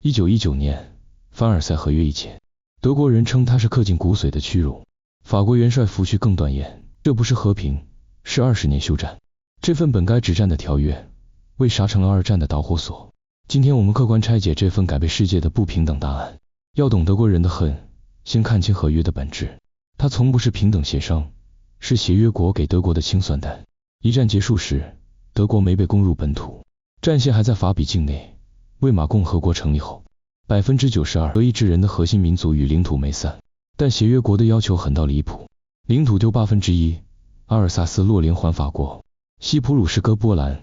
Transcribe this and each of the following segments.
1919年，凡尔赛合约一签，德国人称它是刻进骨髓的屈辱。法国元帅福煦更断言，这不是和平，是20年休战。这份本该止战的条约，为啥成了二战的导火索？今天我们客观拆解这份改变世界的不平等答案。要懂德国人的恨，先看清合约的本质。它从不是平等协商，是协约国给德国的清算单。一战结束时，德国没被攻入本土，战线还在法比境内。魏玛共和国成立后，92%德意志人的核心民族与领土没散，但协约国的要求狠到离谱，领土丢1/8%，阿尔萨斯洛连还法国，西普鲁士割波兰，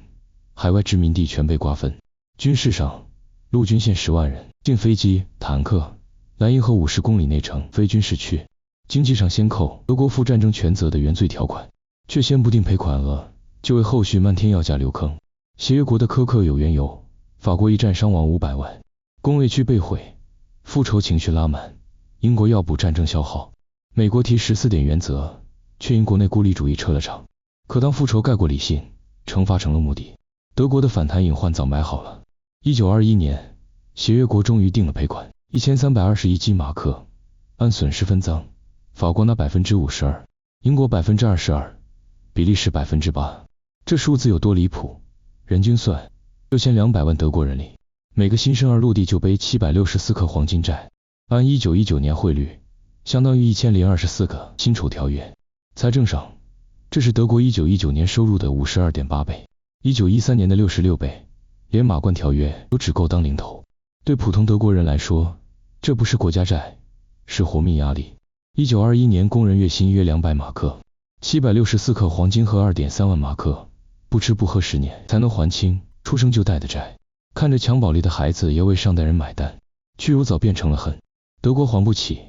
海外殖民地全被瓜分。军事上，陆军限10万人，禁飞机、坦克，莱茵河50公里内城非军事区。经济上先扣德国负战争全责的原罪条款，却先不定赔款额，就为后续漫天要价留坑。协约国的苛刻有缘由，法国一战伤亡500万，工业区被毁，复仇情绪拉满，英国要补战争消耗，美国提14点原则，却因国内孤立主义撤了场。可当复仇盖过理性，惩罚成了目的，德国的反弹隐患早埋好了。1921年，协约国终于定了赔款1321基马克，按损失分赃，法国拿52%，英国22%，比利时8%。这数字有多离谱？人均算6200万德国人里，每个新生儿落地就背764克黄金债，按1919年汇率，相当于1024个辛丑条约。财政上，这是德国1919年收入的52.8倍，1913年的66倍，连马关条约都只够当零头。对普通德国人来说，这不是国家债，是活命压力。1921年工人月薪约200马克，764克黄金和2.3万马克，不吃不喝10年才能还清出生就贷的债。看着襁褓里的孩子也为上代人买单，屈辱早变成了恨。德国还不起，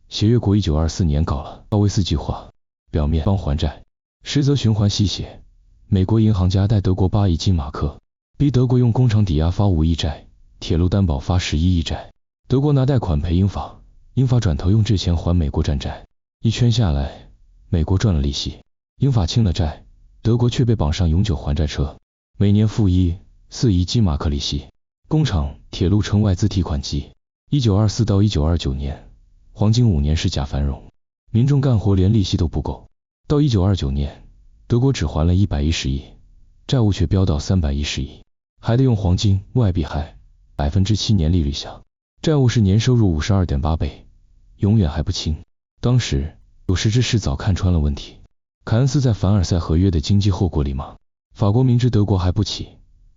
协约国1924年搞了奥维斯计划，表面帮还债，实则循环吸血。美国银行家贷德国8亿金马克，逼德国用工厂抵押发5亿债，铁路担保发11亿债。德国拿贷款赔英法，英法转头用这钱还美国战债。一圈下来，美国赚了利息，英法清了债，德国却被绑上永久还债车，每年付4亿金马克利息。工厂、铁路成外资提款机。1924到1929年，黄金5年是假繁荣，民众干活连利息都不够。到1929年，德国只还了110亿，债务却飙到310亿，还得用黄金、外币害，7%年利率下，债务是年收入52.8倍，永远还不清。当时有识之士早看穿了问题。凯恩斯在凡尔赛合约的经济后果里骂，法国明知德国还不起，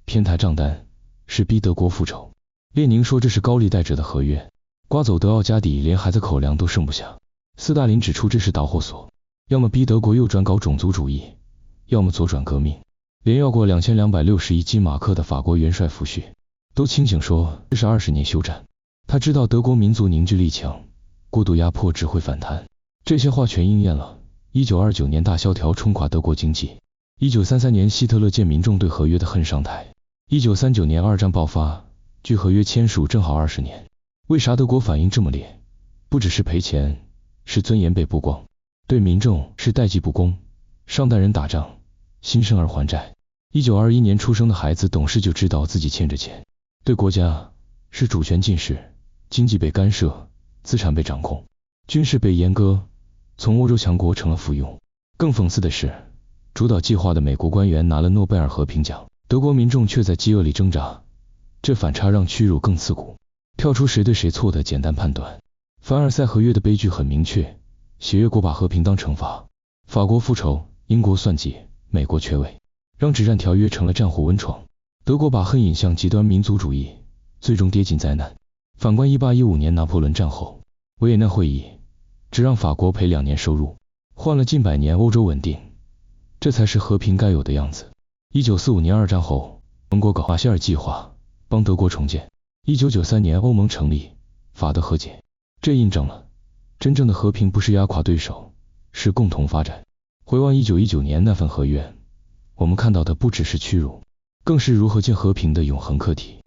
偏抬账单，是逼德国复仇。列宁说这是高利贷者的合约，刮走德奥家底，连孩子口粮都剩不下。斯大林指出这是导火索，要么逼德国右转搞种族主义，要么左转革命。连要过2261基马克的法国元帅福煦都清醒说这是20年休战。他知道德国民族凝聚力强，过度压迫只会反弹。这些话全应验了。1929年大萧条冲垮德国经济。1933年希特勒见民众对合约的恨上台。1939年二战爆发，距合约签署正好20年。为啥德国反应这么烈？不只是赔钱，是尊严被剥光，对民众是代际不公。上代人打仗，新生儿还债。1921年出生的孩子懂事就知道自己欠着钱。对国家是主权尽失，经济被干涉，资产被掌控，军事被阉割，从欧洲强国成了附庸。更讽刺的是，主导计划的美国官员拿了诺贝尔和平奖，德国民众却在饥饿里挣扎。这反差让屈辱更刺骨，跳出谁对谁错的简单判断。凡尔赛合约的悲剧很明确，协约国把和平当惩罚，法国复仇，英国算计，美国缺位，让止战条约成了战火温床。德国把恨引向极端民族主义，最终跌进灾难。反观1815年拿破仑战后，维也纳会议只让法国赔2年收入，换了近100年欧洲稳定，这才是和平该有的样子。1945年二战后，盟国搞马歇尔计划，帮德国重建。1993年欧盟成立，法德和解。这印证了真正的和平不是压垮对手，是共同发展。回望1919年那份合约，我们看到的不只是屈辱，更是如何建和平的永恒课题。